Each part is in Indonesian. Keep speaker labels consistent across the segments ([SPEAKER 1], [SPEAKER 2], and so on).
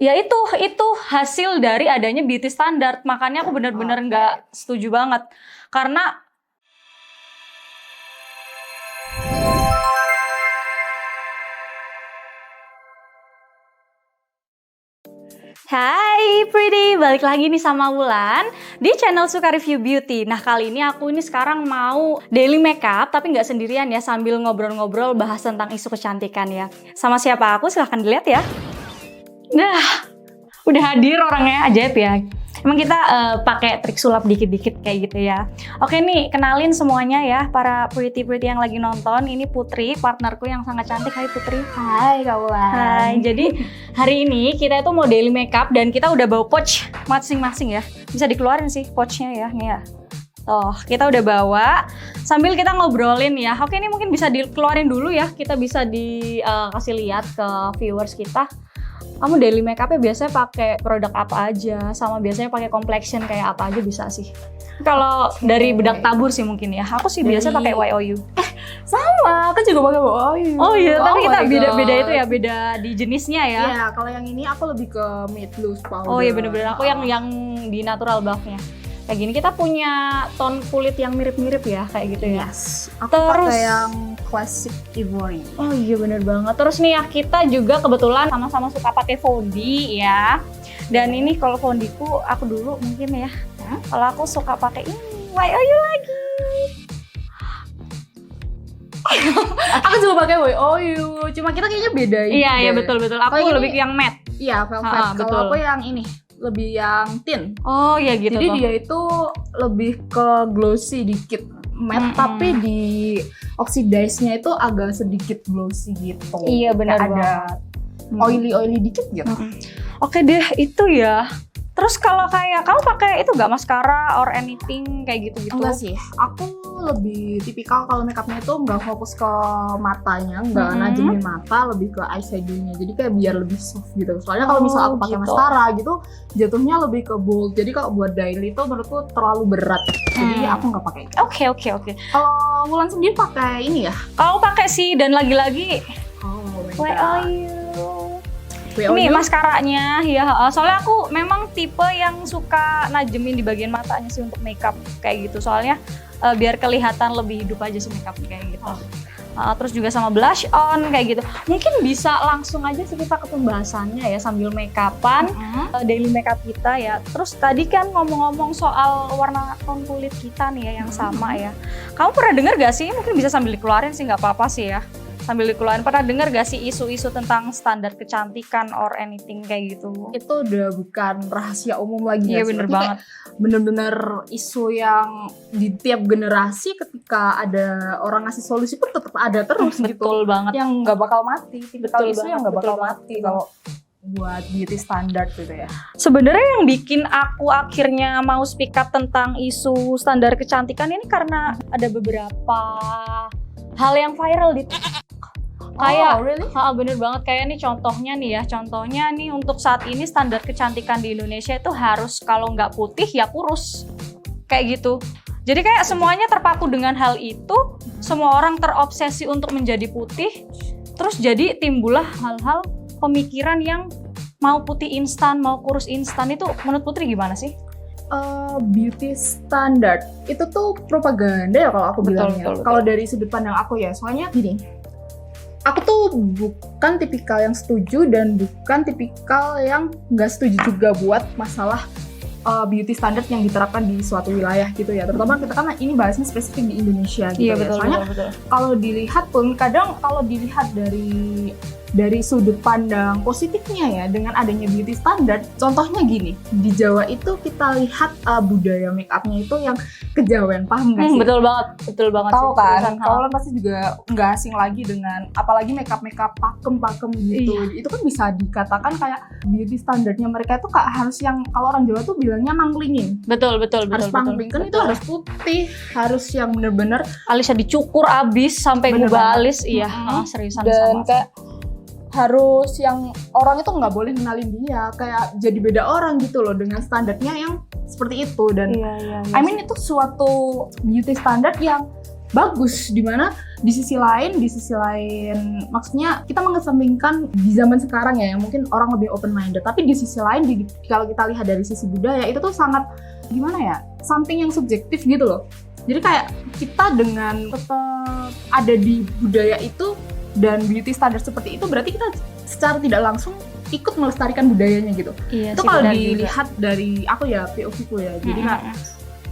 [SPEAKER 1] Ya itu hasil dari adanya beauty standard. Makanya aku benar-benar nggak setuju banget. Karena Hai Pretty, balik lagi nih sama Wulan di channel Suka Review Beauty. Nah kali ini aku sekarang mau daily makeup tapi nggak sendirian ya, sambil ngobrol-ngobrol bahas tentang isu kecantikan ya. Sama siapa aku silahkan dilihat ya. Nah, udah hadir orangnya, ajaib ya. Emang kita pakai trik sulap dikit-dikit kayak gitu ya. Oke nih, kenalin semuanya ya para pretty-pretty yang lagi nonton. Ini Putri, partnerku yang sangat cantik. Hai Putri.
[SPEAKER 2] Hai kawan.
[SPEAKER 1] Hai, jadi hari ini kita itu mau daily makeup dan kita udah bawa pouch masing-masing ya. Bisa dikeluarin sih pouchnya ya, nih ya. Oh, kita udah bawa sambil kita ngobrolin ya. Oke, ini mungkin bisa dikeluarin dulu ya. Kita bisa dikasih lihat ke viewers kita. Kamu daily makeupnya biasanya pakai produk apa aja, sama biasanya pakai complexion kayak apa aja bisa sih. Kalau dari bedak tabur sih mungkin ya. Aku sih biasa pakai YOU.
[SPEAKER 2] Sama, aku juga pakai YOU.
[SPEAKER 1] Oh iya, tapi kita
[SPEAKER 2] my
[SPEAKER 1] beda itu
[SPEAKER 2] God.
[SPEAKER 1] ya, beda di jenisnya ya.
[SPEAKER 2] Iya, kalau yang ini aku lebih ke matte loose powder.
[SPEAKER 1] Oh iya bener-bener, aku yang di natural buff-nya. Kayak gini kita punya tone kulit yang mirip-mirip ya, kayak gitu ya.
[SPEAKER 2] Yes, aku
[SPEAKER 1] Terus-
[SPEAKER 2] pakai yang classic ivory.
[SPEAKER 1] Oh iya bener banget. Terus nih ya kita juga kebetulan sama-sama suka pakai fondi ya. Dan ini kalau fondiku aku dulu mungkin ya. Kalau aku suka pakai ini YOU lagi.
[SPEAKER 2] Aku juga pakai YOU, cuma kita kayaknya beda ini.
[SPEAKER 1] Iya iya
[SPEAKER 2] deh.
[SPEAKER 1] betul-betul. Aku
[SPEAKER 2] Kalau ini-
[SPEAKER 1] lebih ke yang matte.
[SPEAKER 2] Iya, velvet.
[SPEAKER 1] Ha, betul.
[SPEAKER 2] Kalau aku yang ini lebih yang tint.
[SPEAKER 1] Oh iya gitu
[SPEAKER 2] Jadi
[SPEAKER 1] tuh.
[SPEAKER 2] dia itu lebih ke glossy dikit. Matte tapi di oxidize-nya itu agak sedikit glossy gitu.
[SPEAKER 1] Iya, benar
[SPEAKER 2] Kayak ada oily dikit gitu.
[SPEAKER 1] Oke deh itu ya. Terus kalau kayak kamu pakai itu gak maskara or anything kayak gitu-gitu?
[SPEAKER 2] Enggak sih, aku lebih tipikal kalau makeupnya itu nggak fokus ke matanya, nggak najemin mata, lebih ke eyeshadow-nya. Jadi kayak biar lebih soft gitu. Soalnya kalau misal aku pakai
[SPEAKER 1] gitu.
[SPEAKER 2] maskara gitu, jatuhnya lebih ke bold. Jadi kalau buat daily itu menurutku terlalu berat. Jadi aku nggak pakai.
[SPEAKER 1] Oke.
[SPEAKER 2] Kalau Wulan sendiri pakai ini ya?
[SPEAKER 1] Kalau pakai sih dan lagi-lagi
[SPEAKER 2] Oh my
[SPEAKER 1] YOU.
[SPEAKER 2] God.
[SPEAKER 1] Ini maskaranya ya, soalnya aku memang tipe yang suka najemin di bagian matanya sih untuk makeup kayak gitu. Soalnya biar kelihatan lebih hidup aja sih makeup kayak gitu. Terus juga sama blush on kayak gitu. Mungkin bisa langsung aja sih kita ke pembahasannya ya sambil makeupan daily makeup kita ya. Terus tadi kan ngomong-ngomong soal warna tone kulit kita nih ya yang sama ya. Kamu pernah dengar gak sih? Mungkin bisa sambil dikeluarin sih nggak apa-apa sih ya. Sambil dikeluarin, pernah dengar gak sih isu-isu tentang standar kecantikan or anything kayak gitu?
[SPEAKER 2] Itu udah bukan rahasia umum lagi.
[SPEAKER 1] Iya
[SPEAKER 2] ya,
[SPEAKER 1] bener
[SPEAKER 2] Ini
[SPEAKER 1] banget.
[SPEAKER 2] kayak bener-bener isu yang di tiap generasi ketika ada orang ngasih solusi pun tetap ada terus gitu.
[SPEAKER 1] Betul banget.
[SPEAKER 2] Yang nggak bakal mati, tipikal
[SPEAKER 1] Betul
[SPEAKER 2] isu
[SPEAKER 1] banget,
[SPEAKER 2] yang nggak bakal
[SPEAKER 1] betul banget.
[SPEAKER 2] mati kalau buat beauty standard gitu ya.
[SPEAKER 1] Sebenarnya yang bikin aku akhirnya mau speak up tentang isu standar kecantikan ini karena ada beberapa hal yang viral di kayak
[SPEAKER 2] really?
[SPEAKER 1] bener banget kayak nih contohnya nih untuk saat ini standar kecantikan di Indonesia itu harus kalau nggak putih ya kurus kayak gitu. Jadi kayak semuanya terpaku dengan hal itu, semua orang terobsesi untuk menjadi putih, terus jadi timbullah hal-hal pemikiran yang mau putih instan, mau kurus instan. Itu menurut Putri gimana sih?
[SPEAKER 2] Beauty standard itu tuh propaganda ya kalau aku
[SPEAKER 1] Betul,
[SPEAKER 2] bilangnya.
[SPEAKER 1] betul.
[SPEAKER 2] Kalau dari sudut pandang aku ya, soalnya gini. Aku tuh bukan tipikal yang setuju dan bukan tipikal yang nggak setuju juga buat masalah beauty standard yang diterapkan di suatu wilayah gitu ya. Terutama kita kan ini bahasnya spesifik di Indonesia gitu ya. Soalnya
[SPEAKER 1] betul.
[SPEAKER 2] kalau dilihat pun kadang kalau dilihat dari sudut pandang positifnya ya dengan adanya beauty standard, contohnya gini, di Jawa itu kita lihat budaya make upnya itu yang kejawen, paham nggak sih?
[SPEAKER 1] Betul banget
[SPEAKER 2] Tahu
[SPEAKER 1] sih.
[SPEAKER 2] kan,
[SPEAKER 1] Terusan,
[SPEAKER 2] kalian pasti juga nggak asing lagi dengan apalagi make up pakem gitu.
[SPEAKER 1] Iya.
[SPEAKER 2] Itu kan bisa dikatakan kayak beauty standarnya mereka itu harus yang kalau orang Jawa tuh bilangnya manglingin.
[SPEAKER 1] Betul.
[SPEAKER 2] Harus mangling kan itu harus putih, harus yang bener-bener
[SPEAKER 1] alisnya dicukur abis sampai
[SPEAKER 2] Bener
[SPEAKER 1] ngubah
[SPEAKER 2] banget.
[SPEAKER 1] alis, iya,
[SPEAKER 2] Mm-mm.
[SPEAKER 1] seriusan
[SPEAKER 2] dan
[SPEAKER 1] sama.
[SPEAKER 2] kayak harus yang orang itu nggak boleh kenalin dia, kayak jadi beda orang gitu loh dengan standarnya yang seperti itu. Dan
[SPEAKER 1] Iya.
[SPEAKER 2] I mean itu suatu beauty standard yang bagus, dimana di sisi lain maksudnya kita mengesampingkan di zaman sekarang ya yang mungkin orang lebih open minded, tapi di sisi lain kalau kita lihat dari sisi budaya itu tuh sangat gimana ya, something yang subjektif gitu loh. Jadi kayak kita dengan tetap ada di budaya itu dan beauty standard seperti itu, berarti kita secara tidak langsung ikut melestarikan budayanya gitu.
[SPEAKER 1] Iya,
[SPEAKER 2] itu kalau dilihat dari aku ya, POV ku ya, jadi kayak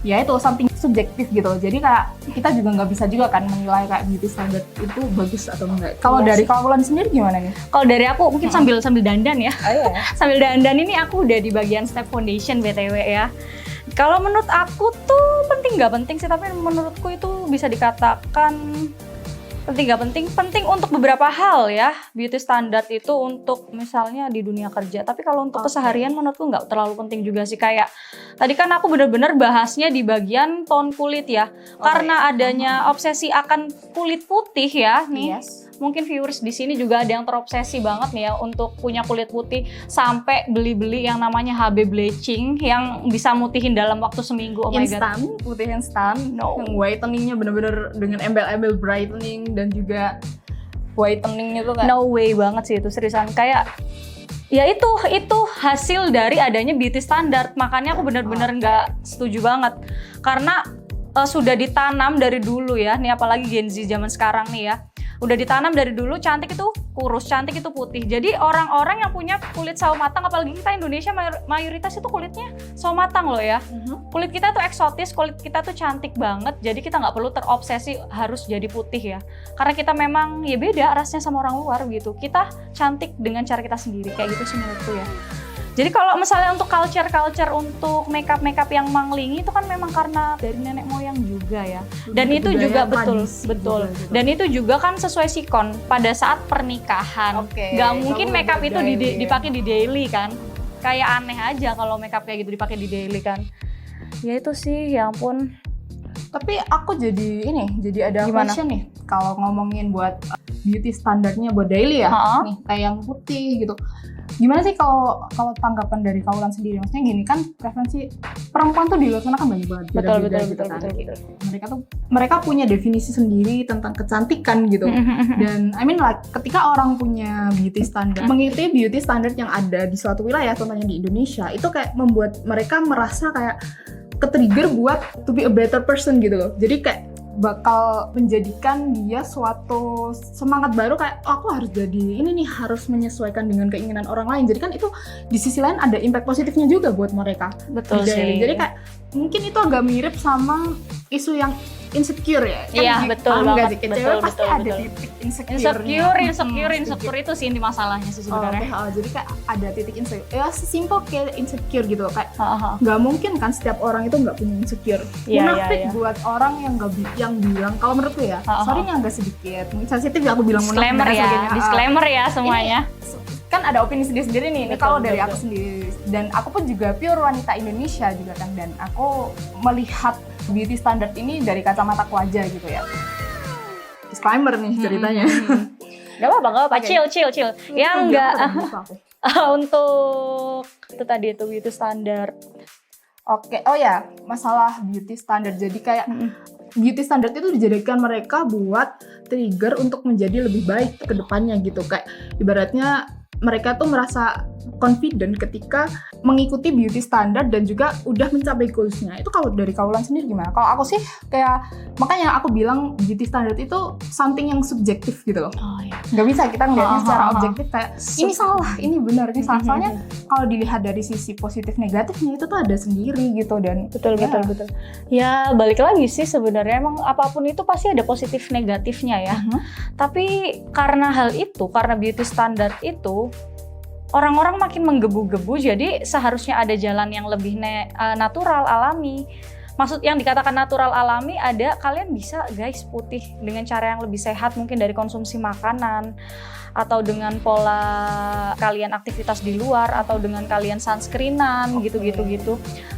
[SPEAKER 2] ya itu something subjektif gitu. Jadi kayak kita juga nggak bisa juga kan menilai kayak beauty standard itu bagus atau enggak. Kalau dari Kaulan sendiri gimana nih?
[SPEAKER 1] Kalau dari aku mungkin sambil dandan ya.
[SPEAKER 2] Oh, iya.
[SPEAKER 1] Sambil dandan ini aku udah di bagian step foundation BTW ya. Kalau menurut aku tuh penting nggak penting sih, tapi menurutku itu bisa dikatakan penting nggak penting untuk beberapa hal ya. Beauty standard itu untuk misalnya di dunia kerja, tapi kalau untuk keseharian menurutku nggak terlalu penting juga sih. Kayak tadi kan aku benar-benar bahasnya di bagian tone kulit ya, karena adanya obsesi akan kulit putih ya nih. Mungkin viewers di sini juga ada yang terobsesi banget nih ya untuk punya kulit putih, sampai beli-beli yang namanya HB bleaching yang bisa mutihin dalam waktu seminggu. Oh my god.
[SPEAKER 2] Putih instan. No. Yang whiteningnya bener-bener dengan embel-embel brightening dan juga whiteningnya tuh kayak
[SPEAKER 1] no way banget sih itu, seriusan. Kayak ya itu hasil dari adanya beauty standard. Makanya aku bener-bener nggak setuju banget, karena sudah ditanam dari dulu ya nih, apalagi Gen Z zaman sekarang nih ya, udah ditanam dari dulu cantik itu kurus, cantik itu putih. Jadi orang-orang yang punya kulit sawo matang, apalagi kita Indonesia mayoritas itu kulitnya sawo matang loh ya. Kulit kita tuh eksotis, kulit kita tuh cantik banget. Jadi kita nggak perlu terobsesi harus jadi putih ya, karena kita memang ya beda rasnya sama orang luar gitu. Kita cantik dengan cara kita sendiri, kayak gitu sih menurutku ya. Jadi kalau misalnya untuk culture untuk makeup yang manglingi itu kan memang karena dari nenek moyang juga ya. Dan itu juga betul. Dan itu juga kan sesuai sikon pada saat pernikahan. Gak mungkin makeup itu dipakai di daily kan. Kayak aneh aja kalau makeup kayak gitu dipakai di daily kan. Ya itu sih, ya ampun.
[SPEAKER 2] Tapi aku jadi ada question nih. Kalau ngomongin buat beauty standarnya buat daily ya, nih kayak yang putih gitu. Gimana sih kalau tanggapan dari Kaulan sendiri? Maksudnya gini kan, preferensi perempuan tuh di luar sana kan banyak banget. Betul. Mereka punya definisi sendiri tentang kecantikan gitu. Dan I mean like ketika orang punya beauty standard, mengikuti beauty standard yang ada di suatu wilayah, contohnya di Indonesia, itu kayak membuat mereka merasa kayak ke-trigger buat to be a better person gitu loh. Jadi kayak bakal menjadikan dia suatu semangat baru, kayak aku harus jadi ini nih, harus menyesuaikan dengan keinginan orang lain. Jadi kan itu di sisi lain ada impact positifnya juga buat mereka.
[SPEAKER 1] Betul sih.
[SPEAKER 2] Jadi kayak mungkin itu agak mirip sama isu yang insecure ya.
[SPEAKER 1] Iya, betul banget.
[SPEAKER 2] Cewek pasti ada titik insecure
[SPEAKER 1] itu sih inti masalahnya sih sebenarnya.
[SPEAKER 2] Jadi kayak ada titik insecure. Ya sesimpel kayak insecure gitu. Kayak nggak mungkin kan setiap orang itu nggak punya insecure. Munafik buat orang yang bilang, kalau menurutku ya, sorry nih agak sedikit sensitif ya aku bilang
[SPEAKER 1] munafik. Disclaimer ya semuanya.
[SPEAKER 2] Kan ada opini sendiri-sendiri nih. Ini kalau dari aku sendiri, dan aku pun juga pure wanita Indonesia juga kan, dan aku melihat beauty standard ini dari kacamata aja gitu ya. Disclaimer nih ceritanya.
[SPEAKER 1] Gak apa-apa, chill. Yang enggak untuk itu tadi itu beauty standard.
[SPEAKER 2] Oh ya, masalah beauty standard. Jadi kayak beauty standard itu dijadikan mereka buat trigger untuk menjadi lebih baik ke depannya gitu. Kayak ibaratnya mereka tuh merasa confident ketika mengikuti beauty standard dan juga udah mencapai goals-nya. Itu kalau dari Kaulan sendiri gimana? Kalau aku sih kayak, makanya aku bilang beauty standard itu something yang subjektif gitu loh. Nggak bisa kita ngeliatnya secara objektif kayak ini salah, ini benar, ini salah. Soalnya kalau dilihat dari sisi positif negatifnya itu tuh ada sendiri gitu. Dan
[SPEAKER 1] betul. Ya balik lagi sih sebenarnya, emang apapun itu pasti ada positif negatifnya ya. Tapi karena beauty standard itu orang-orang makin menggebu-gebu, jadi seharusnya ada jalan yang lebih natural, alami. Maksud yang dikatakan natural alami ada, kalian bisa guys putih dengan cara yang lebih sehat, mungkin dari konsumsi makanan, atau dengan pola kalian aktivitas di luar, atau dengan kalian sunscreenan gitu.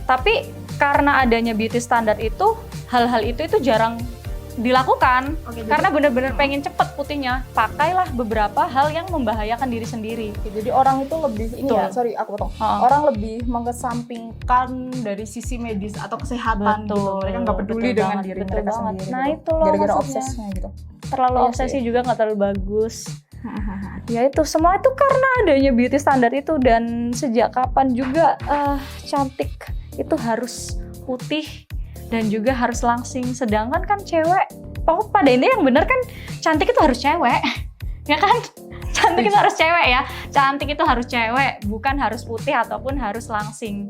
[SPEAKER 1] Tapi karena adanya beauty standard itu, hal-hal itu jarang dilakukan.
[SPEAKER 2] Oke,
[SPEAKER 1] Karena bener-bener pengen cepet putihnya, pakailah beberapa hal yang membahayakan diri sendiri.
[SPEAKER 2] jadi orang itu lebih ini ya,
[SPEAKER 1] Betul.
[SPEAKER 2] sorry aku potong.
[SPEAKER 1] Ha.
[SPEAKER 2] Orang lebih mengesampingkan dari sisi medis atau kesehatan gitu. Mereka nggak peduli
[SPEAKER 1] betul
[SPEAKER 2] dengan
[SPEAKER 1] banget,
[SPEAKER 2] diri
[SPEAKER 1] betul
[SPEAKER 2] mereka
[SPEAKER 1] banget.
[SPEAKER 2] sendiri.
[SPEAKER 1] Nah
[SPEAKER 2] gitu.
[SPEAKER 1] itu loh
[SPEAKER 2] Gara-gara
[SPEAKER 1] maksudnya.
[SPEAKER 2] obsesnya gitu.
[SPEAKER 1] Terlalu
[SPEAKER 2] Iya
[SPEAKER 1] obsesi
[SPEAKER 2] sih.
[SPEAKER 1] juga nggak terlalu bagus. Ya itu semua itu karena adanya beauty standar itu, dan sejak kapan juga cantik itu harus putih dan juga harus langsing. Sedangkan kan cewek, pada intinya yang bener kan cantik itu harus cewek, ya kan? Cantik itu harus cewek ya. Cantik itu harus cewek, bukan harus putih ataupun harus langsing.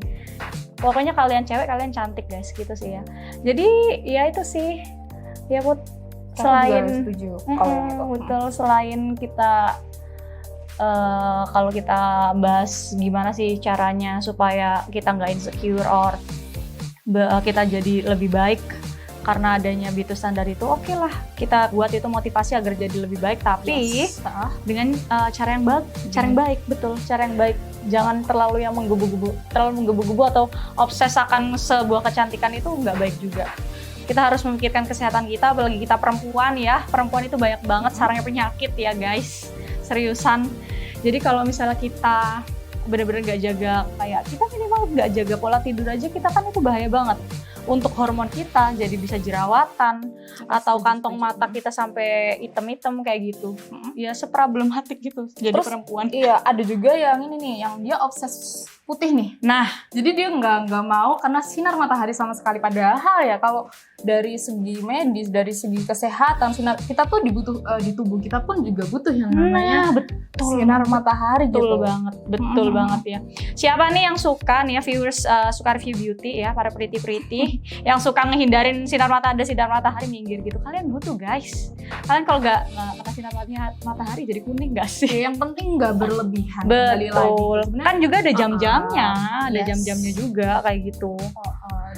[SPEAKER 1] Pokoknya kalian cewek, kalian cantik guys, gitu sih ya. Jadi ya itu sih, ya Put.
[SPEAKER 2] Aku
[SPEAKER 1] Selain
[SPEAKER 2] juga setuju kalau yang itu.
[SPEAKER 1] betul, selain kita kalau kita bahas gimana sih caranya supaya kita nggak insecure or kita jadi lebih baik karena adanya beauty standar itu, oke lah kita buat itu motivasi agar jadi lebih baik, tapi
[SPEAKER 2] Yes.
[SPEAKER 1] dengan cara yang baik, cara yang baik. Jangan terlalu yang menggebu-gebu atau obses akan sebuah kecantikan, itu nggak baik juga. Kita harus memikirkan kesehatan kita, apalagi kita perempuan ya. Perempuan itu banyak banget sarangnya penyakit ya guys, seriusan. Jadi kalau misalnya kita bener-bener nggak jaga, kayak kita minimal nggak jaga pola tidur aja, kita kan itu bahaya banget untuk hormon kita, jadi bisa jerawatan atau kantong mata kita sampai item-item kayak gitu. Ya seproblematik gitu jadi
[SPEAKER 2] Terus,
[SPEAKER 1] perempuan.
[SPEAKER 2] Iya, ada juga yang ini nih, yang dia obses putih nih.
[SPEAKER 1] Nah,
[SPEAKER 2] Jadi dia nggak mau karena sinar matahari sama sekali. Padahal ya kalau dari segi medis, dari segi kesehatan, sinar kita tuh di tubuh kita pun juga butuh yang namanya
[SPEAKER 1] betul
[SPEAKER 2] sinar matahari
[SPEAKER 1] betul
[SPEAKER 2] gitu.
[SPEAKER 1] banget, betul banget ya. Siapa nih yang suka nih ya viewers, suka review beauty ya, para pretty yang suka ngehindarin sinar matahari, minggir gitu. Kalian butuh guys. Kalian kalau nggak kena sinar matahari jadi kuning nggak sih?
[SPEAKER 2] Ya, yang penting nggak berlebihan. Kembali lagi.
[SPEAKER 1] Betul.
[SPEAKER 2] Sebenarnya,
[SPEAKER 1] Kan juga ada jam-jamnya, ada
[SPEAKER 2] yes.
[SPEAKER 1] jam-jamnya juga kayak gitu.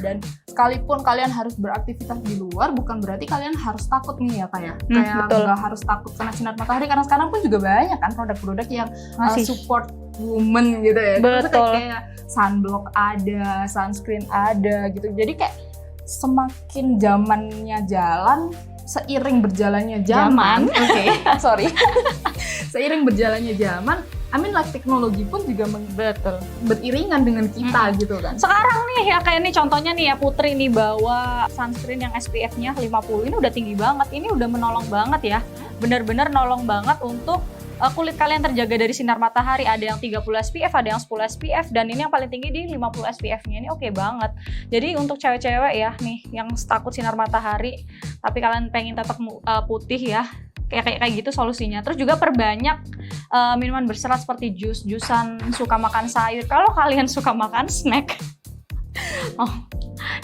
[SPEAKER 2] Dan sekalipun kalian harus beraktivitas di luar, bukan berarti kalian harus takut nih ya kayak
[SPEAKER 1] betul.
[SPEAKER 2] nggak harus takut kena sinar matahari, karena sekarang pun juga banyak kan produk-produk yang
[SPEAKER 1] Masih.
[SPEAKER 2] support woman gitu ya.
[SPEAKER 1] Betul.
[SPEAKER 2] Kayak sunblock ada, sunscreen ada gitu. Jadi kayak semakin zamannya jalan, seiring berjalannya zaman. Oke, sorry. Seiring berjalannya zaman, teknologi pun juga beriringan dengan kita gitu kan.
[SPEAKER 1] Sekarang nih ya kayak nih contohnya nih ya, Putri nih bawa sunscreen yang SPF-nya 50, ini udah tinggi banget, ini udah menolong banget ya, bener-bener nolong banget untuk kulit kalian terjaga dari sinar matahari. Ada yang 30 SPF, ada yang 10 SPF, dan ini yang paling tinggi di 50 SPF-nya, ini oke banget. Jadi untuk cewek-cewek ya nih yang takut sinar matahari tapi kalian pengen tetap putih ya, kayak gitu solusinya. Terus juga perbanyak minuman berserat seperti juisan, suka makan sayur. Kalau kalian suka makan snack, oh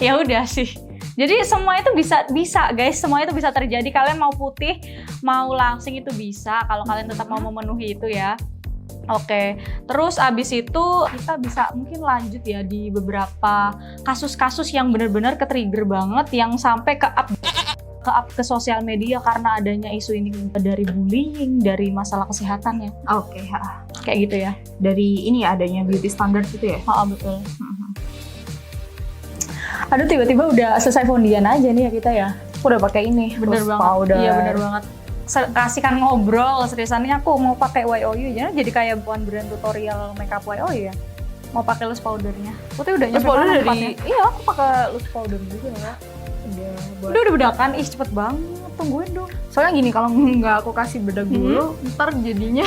[SPEAKER 1] ya udah sih. Jadi semua itu bisa guys, semua itu bisa terjadi. Kalian mau putih, mau langsing itu bisa kalau kalian tetap mau memenuhi itu ya. Oke, terus abis itu kita bisa mungkin lanjut ya di beberapa kasus-kasus yang benar-benar ke-trigger banget, yang sampai ke up ke sosial media karena adanya isu ini, dari bullying, dari masalah kesehatannya.
[SPEAKER 2] Oke,
[SPEAKER 1] Kayak gitu ya.
[SPEAKER 2] dari ini ya, adanya beauty standard gitu ya.
[SPEAKER 1] Betul. Aduh, tiba-tiba udah selesai fondian aja nih ya kita ya.
[SPEAKER 2] Aku udah pakai ini,
[SPEAKER 1] Bener
[SPEAKER 2] rose
[SPEAKER 1] banget.
[SPEAKER 2] powder.
[SPEAKER 1] Iya bener banget. Kasihkan ngobrol, seriusannya aku mau pakai YOU jadi kayak bukan brand tutorial makeup YOU ya. Mau pakai loose powdernya. Putih udah
[SPEAKER 2] Loose
[SPEAKER 1] nyampe
[SPEAKER 2] powder
[SPEAKER 1] mana
[SPEAKER 2] dari,
[SPEAKER 1] tempatnya?
[SPEAKER 2] iya aku pakai loose powder juga ya.
[SPEAKER 1] Udah bedakan, ih cepet banget, tungguin dong.
[SPEAKER 2] Soalnya gini, kalau nggak aku kasih bedak dulu, ntar jadinya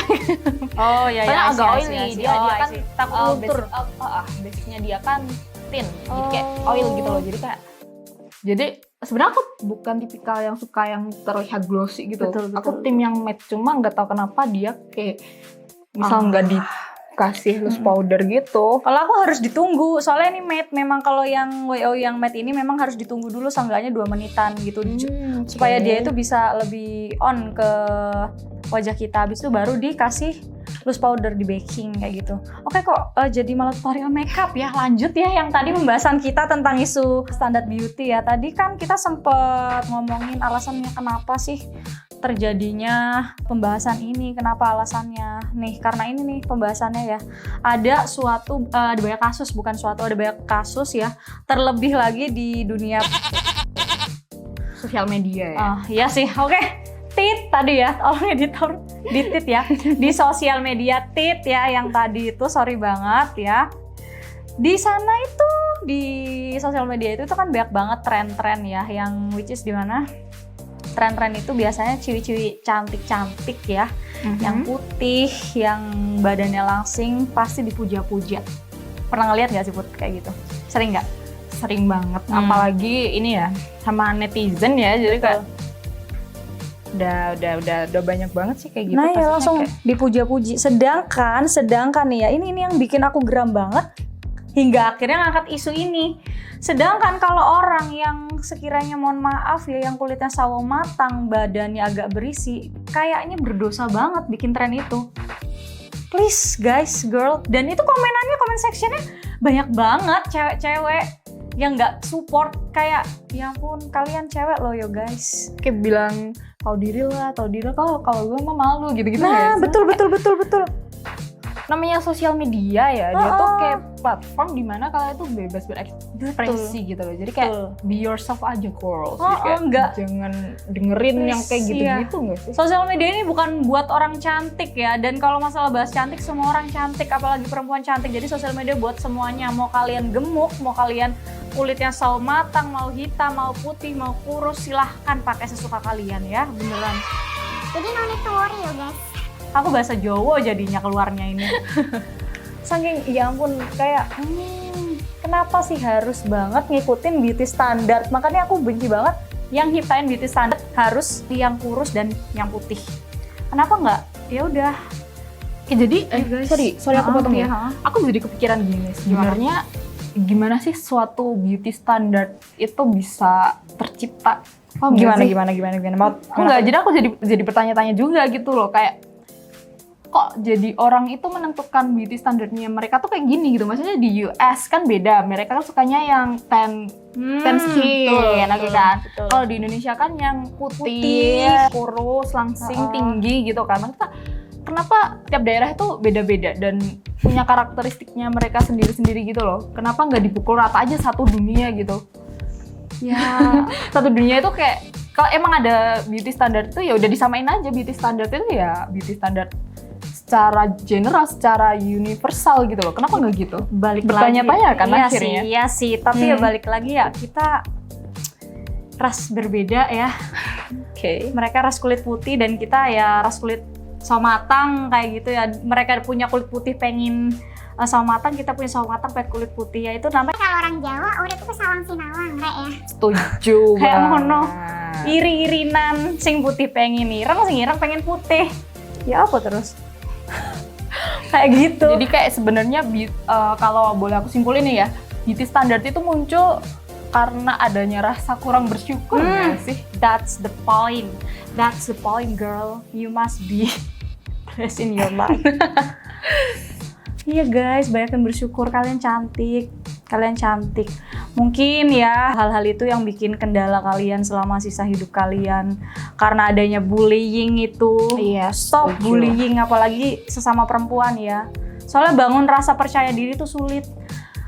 [SPEAKER 1] Oh iya,
[SPEAKER 2] soalnya agak
[SPEAKER 1] I see,
[SPEAKER 2] oily.
[SPEAKER 1] I see.
[SPEAKER 2] Dia kan
[SPEAKER 1] takut luntur.
[SPEAKER 2] basicnya dia kan thin, jadi kayak oil gitu loh. Jadi sebenarnya aku bukan tipikal yang suka yang terlihat glossy gitu.
[SPEAKER 1] Betul.
[SPEAKER 2] Aku tim yang matte, cuma nggak tahu kenapa dia kayak misal nggak dikasih loose powder gitu.
[SPEAKER 1] Kalau aku harus ditunggu, soalnya ini matte. Memang kalau yang YOU yang matte ini memang harus ditunggu dulu, seenggaknya 2 menitan gitu. Supaya dia itu bisa lebih on ke wajah kita. Habis itu baru dikasih loose powder di baking kayak gitu. Oke kok jadi malah tutorial makeup ya. Lanjut ya yang tadi pembahasan kita tentang isu standar beauty ya. Tadi kan kita sempet ngomongin alasannya kenapa sih terjadinya pembahasan ini, kenapa alasannya. Nih, karena ini nih pembahasannya ya. Ada banyak kasus, bukan suatu, ada banyak kasus ya. Terlebih lagi di dunia
[SPEAKER 2] sosial media ya.
[SPEAKER 1] Iya sih, oke. Tit tadi ya, tolong editor di tit ya. Di sosial media tit ya yang tadi itu, sorry banget ya. Di sana itu, di sosial media itu kan banyak banget tren-tren ya, yang which is di mana? Tren-tren itu biasanya ciwi-ciwi cantik-cantik ya, yang putih, yang badannya langsing, pasti dipuja-puja. Pernah ngeliat nggak sih Put kayak gitu? Sering nggak?
[SPEAKER 2] Sering banget, apalagi ini ya sama netizen ya, jadi kayak udah banyak banget sih kayak gitu.
[SPEAKER 1] Nah ya
[SPEAKER 2] kasusnya
[SPEAKER 1] langsung
[SPEAKER 2] kayak,
[SPEAKER 1] dipuja-puji. Sedangkan nih ya, ini yang bikin aku geram banget hingga akhirnya ngangkat isu ini. Sedangkan kalau orang yang sekiranya mohon maaf ya, yang kulitnya sawo matang, badannya agak berisi, kayaknya berdosa banget bikin tren itu. Please guys, girl, dan itu komenannya, komen sectionnya banyak banget cewek-cewek yang nggak support, kayak ya ampun kalian cewek loh yo guys.
[SPEAKER 2] kayak bilang tahu diri lah, kalau gue mah malu gitu-gitu.
[SPEAKER 1] Nah,
[SPEAKER 2] guys.
[SPEAKER 1] betul.
[SPEAKER 2] Namanya sosial media ya, dia tuh kayak platform dimana kalian tuh bebas berekspresi gitu loh. Jadi kayak be yourself aja, girls. Jadi kayak
[SPEAKER 1] enggak.
[SPEAKER 2] jangan dengerin yang kayak gitu-gitu nggak sih?
[SPEAKER 1] Sosial media ini bukan buat orang cantik ya, dan kalau masalah bahas cantik, semua orang cantik, apalagi perempuan cantik. Jadi sosial media buat semuanya, mau kalian gemuk, mau kalian kulitnya sawo matang, mau hitam, mau putih, mau kurus, silahkan pakai sesuka kalian ya, beneran.
[SPEAKER 3] Jadi no need to worry ya guys.
[SPEAKER 1] Aku bahasa Jawa jadinya keluarnya ini. Saking ya ampun kayak kenapa sih harus banget ngikutin beauty standard? Makanya aku benci banget yang nyiptain beauty standard harus yang kurus dan yang putih. Kenapa nggak? Ya udah.
[SPEAKER 2] Jadi
[SPEAKER 1] guys.
[SPEAKER 2] sorry aku potong ya.
[SPEAKER 1] Iya.
[SPEAKER 2] Aku jadi kepikiran gini, sebenarnya gimana sih suatu beauty standard itu bisa tercipta?
[SPEAKER 1] Gimana?
[SPEAKER 2] Jadi aku jadi bertanya-tanya juga gitu loh, kayak kok jadi orang itu menentukan beauty standardnya mereka tuh kayak gini gitu. Maksudnya di US kan beda, mereka kan sukanya yang tan skin, gitu kan. Kalau di Indonesia kan yang putih, kurus, langsing, tinggi gitu kan. Maksudnya kenapa tiap daerah itu beda-beda dan punya karakteristiknya mereka sendiri-sendiri gitu loh. Kenapa nggak dipukul rata aja satu dunia gitu? Ya, satu dunia itu kayak kalau emang ada beauty standard itu ya udah disamain aja. Beauty standard itu ya beauty standard secara general, secara universal gitu loh. Kenapa nggak gitu?
[SPEAKER 1] Balik
[SPEAKER 2] bertanya-tanya
[SPEAKER 1] lagi,
[SPEAKER 2] kan
[SPEAKER 1] iya
[SPEAKER 2] akhirnya.
[SPEAKER 1] Iya sih, tapi ya balik lagi ya, kita ras berbeda ya.
[SPEAKER 2] Oke.
[SPEAKER 1] Mereka ras kulit putih dan kita ya ras kulit sawo matang kayak gitu ya. Mereka punya kulit putih pengen sawo matang, kita punya sawo matang pengen kulit putih, ya itu namanya
[SPEAKER 3] Kalau orang Jawa udah tuh sawang sinawang rek ya.
[SPEAKER 2] Setuju
[SPEAKER 1] kayak
[SPEAKER 2] banget.
[SPEAKER 1] mono iri-irinan, sing putih pengen ireng, sing ireng pengen putih. Ya apa terus? Kayak gitu.
[SPEAKER 2] Jadi kayak sebenarnya kalau boleh aku simpulin nih ya, beauty standard itu muncul karena adanya rasa kurang bersyukur nggak sih?
[SPEAKER 1] That's the point girl, you must be blessed in your life. Iya guys, banyak yang bersyukur, kalian cantik. Mungkin ya hal-hal itu yang bikin kendala kalian selama sisa hidup kalian. Karena adanya bullying itu.
[SPEAKER 2] Iya,
[SPEAKER 1] Stop
[SPEAKER 2] setuju.
[SPEAKER 1] bullying, apalagi sesama perempuan ya. Soalnya bangun rasa percaya diri itu sulit.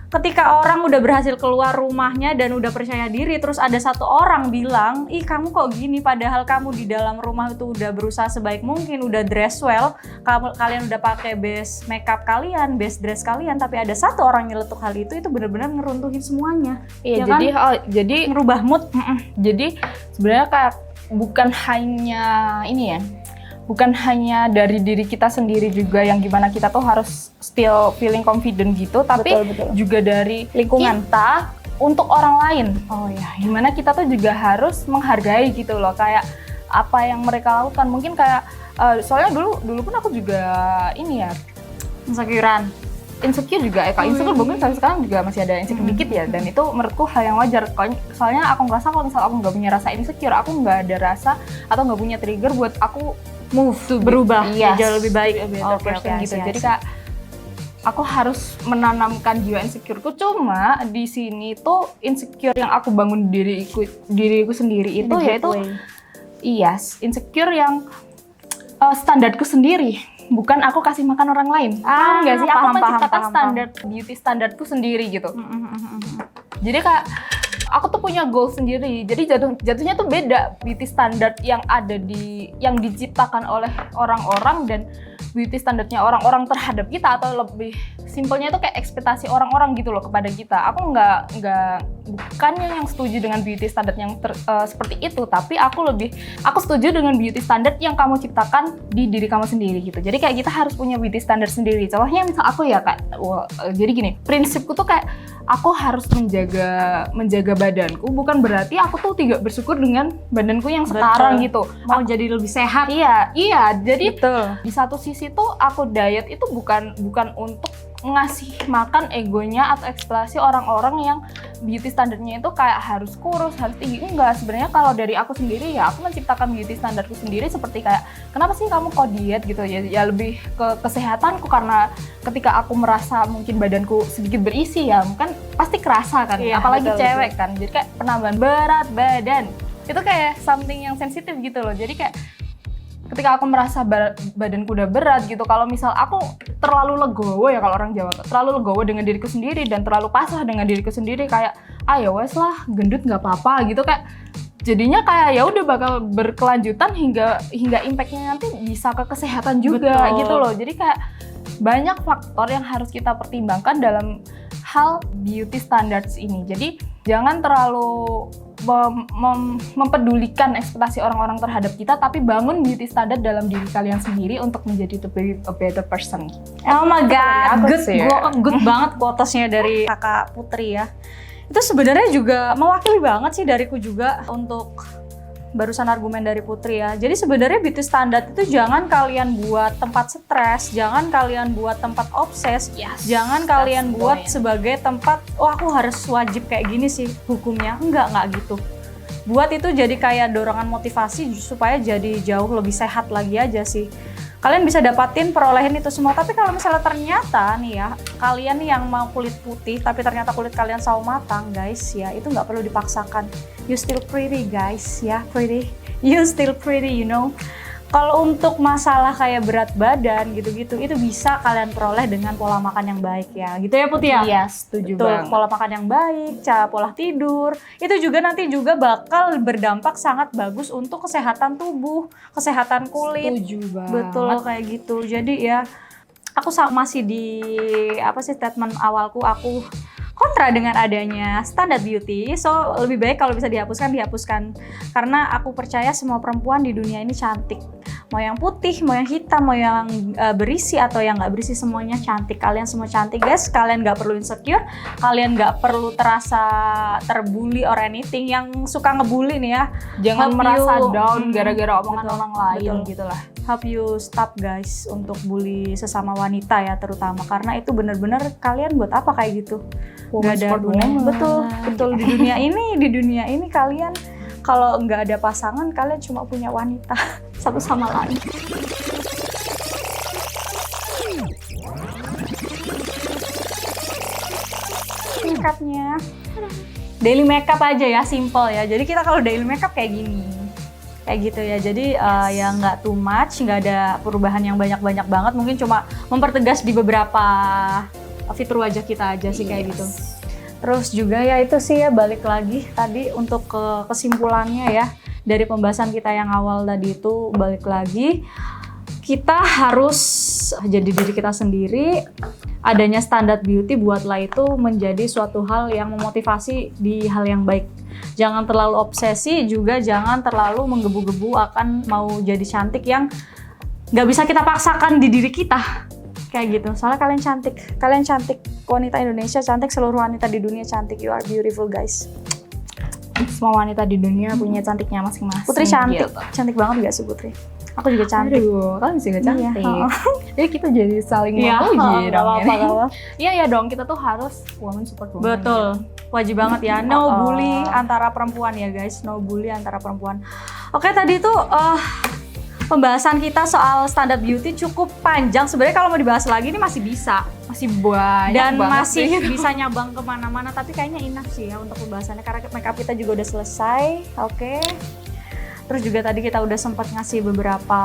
[SPEAKER 1] Ketika orang udah berhasil keluar rumahnya dan udah percaya diri, terus ada satu orang bilang, ih kamu kok gini, padahal kamu di dalam rumah itu udah berusaha sebaik mungkin, udah dress well, kalian udah pakai base makeup kalian, base dress kalian, tapi ada satu orang nyeletuk hal itu benar-benar ngeruntuhin semuanya.
[SPEAKER 2] Iya,
[SPEAKER 1] ya
[SPEAKER 2] jadi
[SPEAKER 1] merubah mood.
[SPEAKER 2] Jadi sebenarnya kayak bukan hanya dari diri kita sendiri juga yang gimana kita tuh harus still feeling confident gitu, tapi
[SPEAKER 1] Betul.
[SPEAKER 2] juga dari
[SPEAKER 1] Lingkungan.
[SPEAKER 2] kita untuk orang lain.
[SPEAKER 1] Oh ya,
[SPEAKER 2] Gimana kita tuh juga harus menghargai gitu loh, kayak apa yang mereka lakukan. Mungkin kayak soalnya dulu pun aku juga ini ya, insecure juga ya. Kalau insecure mungkin sampai sekarang juga masih ada insecure dikit ya, dan itu menurutku hal yang wajar. Soalnya aku ngerasa kalau misalnya aku nggak punya rasa insecure, aku nggak ada rasa atau nggak punya trigger buat aku
[SPEAKER 1] berubah,
[SPEAKER 2] yes,
[SPEAKER 1] jauh lebih baik.
[SPEAKER 2] Oke, gitu. Jadi kak, aku harus menanamkan jiwa insecureku. Cuma di sini tuh insecure yang aku bangun diriku sendiri itu yaitu insecure yang standarku sendiri. Bukan aku kasih makan orang lain. Nggak sih? Aku menciptakan standar beauty standarku sendiri gitu. Jadi kak, aku tuh punya goal sendiri. Jadi jatuhnya tuh beda beauty standard yang ada yang diciptakan oleh orang-orang dan beauty standardnya orang-orang terhadap kita, atau lebih simpelnya itu kayak ekspektasi orang-orang gitu loh kepada kita. Aku bukannya yang setuju dengan beauty standard yang seperti itu, tapi aku setuju dengan beauty standard yang kamu ciptakan di diri kamu sendiri gitu. Jadi kayak kita harus punya beauty standard sendiri. Contohnya misal aku ya Kak, jadi gini, prinsipku tuh kayak aku harus menjaga badanku, bukan berarti aku tuh tidak bersyukur dengan badanku yang sekarang gitu.
[SPEAKER 1] Mau jadi lebih sehat.
[SPEAKER 2] Iya, jadi
[SPEAKER 1] Betul.
[SPEAKER 2] di satu sisi tuh aku diet itu bukan untuk ngasih makan egonya atau ekspektasi orang-orang yang beauty standarnya itu kayak harus kurus, harus tinggi. Enggak, sebenarnya kalau dari aku sendiri ya aku menciptakan beauty standarku sendiri seperti kayak kenapa sih kamu kok diet gitu ya lebih ke kesehatanku, karena ketika aku merasa mungkin badanku sedikit berisi ya kan pasti kerasa kan,
[SPEAKER 1] Iya,
[SPEAKER 2] apalagi
[SPEAKER 1] betul,
[SPEAKER 2] cewek kan, jadi kayak penambahan berat badan itu kayak something yang sensitif gitu loh. Jadi kayak ketika aku merasa badanku udah berat gitu, kalau misal aku terlalu legowo ya, kalau orang Jawa terlalu legowo dengan diriku sendiri dan terlalu pasrah dengan diriku sendiri, kayak ya wes lah gendut nggak apa-apa gitu, kayak jadinya kayak ya udah bakal berkelanjutan hingga impactnya nanti bisa ke kesehatan juga.
[SPEAKER 1] Betul.
[SPEAKER 2] Gitu loh. Jadi kayak banyak faktor yang harus kita pertimbangkan dalam hal beauty standards ini. Jadi jangan terlalu mempedulikan ekspektasi orang-orang terhadap kita, tapi bangun beauty standard dalam diri kalian sendiri untuk menjadi a better person.
[SPEAKER 1] Oh my god,
[SPEAKER 2] Aku
[SPEAKER 1] good,
[SPEAKER 2] sih.
[SPEAKER 1] good banget quotesnya dari Kakak Putri ya. Itu sebenarnya juga mewakili banget sih dariku juga untuk barusan argumen dari Putri ya. Jadi sebenarnya beauty standard itu jangan kalian buat tempat stres, jangan kalian buat tempat obses, jangan kalian buat sebagai tempat aku harus wajib kayak gini sih hukumnya. Enggak gitu. Buat itu jadi kayak dorongan motivasi supaya jadi jauh lebih sehat lagi aja sih. Kalian bisa dapatin perolehan itu semua, tapi kalau misalnya ternyata nih ya, kalian nih yang mau kulit putih, tapi ternyata kulit kalian sawo matang, guys, ya itu nggak perlu dipaksakan. You still pretty, guys, ya pretty. You still pretty, you know. Kalau untuk masalah kayak berat badan gitu-gitu, itu bisa kalian peroleh dengan pola makan yang baik ya, gitu ya Putih ya?
[SPEAKER 2] Iya, setuju
[SPEAKER 1] Betul,
[SPEAKER 2] banget.
[SPEAKER 1] pola makan yang baik, cara pola tidur, itu juga nanti juga bakal berdampak sangat bagus untuk kesehatan tubuh, kesehatan kulit.
[SPEAKER 2] Setuju banget.
[SPEAKER 1] Betul kayak gitu. Jadi ya aku masih di statement awalku, aku kontra dengan adanya standar beauty. So lebih baik kalau bisa dihapuskan karena aku percaya semua perempuan di dunia ini cantik. Mau yang putih, mau yang hitam, mau yang berisi atau yang nggak berisi, semuanya cantik. Kalian semua cantik guys. Kalian nggak perlu insecure. Kalian nggak perlu terasa terbully or anything. Yang suka ngebully nih ya,
[SPEAKER 2] Jangan
[SPEAKER 1] help
[SPEAKER 2] merasa
[SPEAKER 1] you-
[SPEAKER 2] down gara-gara omongan
[SPEAKER 1] Betul,
[SPEAKER 2] orang lain
[SPEAKER 1] betul.
[SPEAKER 2] gitu lah.
[SPEAKER 1] help you stop guys untuk bully sesama wanita ya, terutama karena itu bener-bener kalian buat apa kayak gitu.
[SPEAKER 2] Woman
[SPEAKER 1] Nggak ada
[SPEAKER 2] support
[SPEAKER 1] gunanya.
[SPEAKER 2] woman.
[SPEAKER 1] Betul di dunia ini kalian kalau nggak ada pasangan, kalian cuma punya wanita satu sama lain. Makeupnya daily makeup aja ya, simple ya. Jadi kita kalau daily makeup kayak gini, kayak gitu ya. Jadi ya nggak too much, nggak ada perubahan yang banyak banget. Mungkin cuma mempertegas di beberapa fitur wajah kita aja sih kayak gitu. Terus juga ya itu sih ya, balik lagi tadi untuk kesimpulannya ya dari pembahasan kita yang awal tadi itu, balik lagi kita harus jadi diri kita sendiri. Adanya standar beauty buatlah itu menjadi suatu hal yang memotivasi di hal yang baik. Jangan terlalu obsesi, juga jangan terlalu menggebu-gebu akan mau jadi cantik yang nggak bisa kita paksakan di diri kita. Kayak gitu, soalnya kalian cantik, wanita Indonesia cantik, seluruh wanita di dunia cantik. You are beautiful guys.
[SPEAKER 2] Semua wanita di dunia punya cantiknya masing-masing.
[SPEAKER 1] Putri cantik,
[SPEAKER 2] gitu.
[SPEAKER 1] cantik banget gak sih Putri? Aku juga cantik.
[SPEAKER 2] Aduh, kalian juga cantik.
[SPEAKER 1] Iya.
[SPEAKER 2] Jadi kita jadi saling
[SPEAKER 1] Iya,
[SPEAKER 2] memuji
[SPEAKER 1] nggak
[SPEAKER 2] dong
[SPEAKER 1] apa-apa,
[SPEAKER 2] ini.
[SPEAKER 1] nggak apa-apa.
[SPEAKER 2] Iya ya dong, kita tuh harus woman support woman.
[SPEAKER 1] Betul, wajib banget ya. No
[SPEAKER 2] Oh.
[SPEAKER 1] bully antara perempuan ya guys, no bully antara perempuan. Oke, tadi tuh pembahasan kita soal standar beauty cukup panjang. Sebenarnya kalau mau dibahas lagi ini masih bisa.
[SPEAKER 2] Masih banyak
[SPEAKER 1] Dan
[SPEAKER 2] banget
[SPEAKER 1] masih
[SPEAKER 2] sih.
[SPEAKER 1] bisa nyabang kemana-mana, tapi kayaknya enough sih ya untuk pembahasannya karena makeup kita juga udah selesai. Oke. Terus juga tadi kita udah sempat ngasih beberapa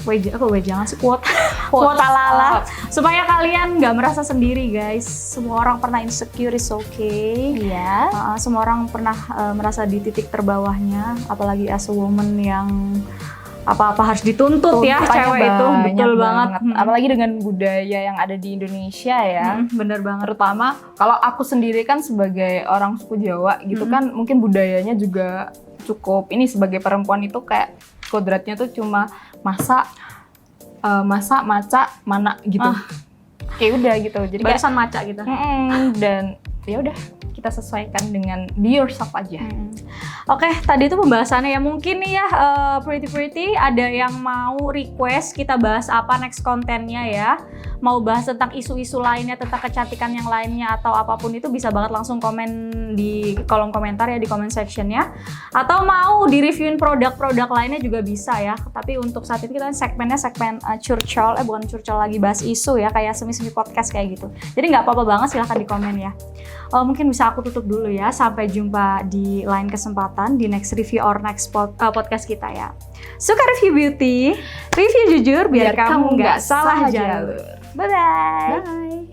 [SPEAKER 1] wejangan sih, kuota lala supaya kalian nggak merasa sendiri guys. Semua orang pernah insecure, is okay.
[SPEAKER 4] Iya.
[SPEAKER 1] Semua orang pernah merasa di titik terbawahnya, apalagi as a woman yang apa-apa harus dituntut ya,
[SPEAKER 4] Tuntutannya
[SPEAKER 1] cewek itu betul banget.
[SPEAKER 4] Apalagi dengan budaya yang ada di Indonesia ya.
[SPEAKER 1] Bener banget.
[SPEAKER 2] Terutama kalau aku sendiri kan sebagai orang suku Jawa gitu kan, mungkin budayanya juga cukup ini, sebagai perempuan itu kayak kodratnya tuh cuma masak, maca, mana gitu.
[SPEAKER 4] Kayak udah gitu. Jadi kayak
[SPEAKER 1] Barisan maca gitu.
[SPEAKER 4] dan ya udah kita sesuaikan dengan be yourself aja.
[SPEAKER 1] Oke, tadi itu pembahasannya ya. Mungkin nih ya, Pretty ada yang mau request kita bahas apa next kontennya ya. Mau bahas tentang isu-isu lainnya, tentang kecantikan yang lainnya atau apapun itu, bisa banget langsung komen di kolom komentar ya, di comment sectionnya. Atau mau di-reviewin produk-produk lainnya juga bisa ya. Tapi untuk saat ini kita segmen curcol, bukan curcol lagi, bahas isu ya, kayak semi-semi podcast kayak gitu. Jadi nggak apa-apa banget, silahkan di komen ya. Mungkin bisa aku tutup dulu ya. Sampai jumpa di lain kesempatan, di next review or next podcast kita ya. Suka review beauty, review jujur biar kamu nggak salah jalur. Bye-bye.
[SPEAKER 4] Bye.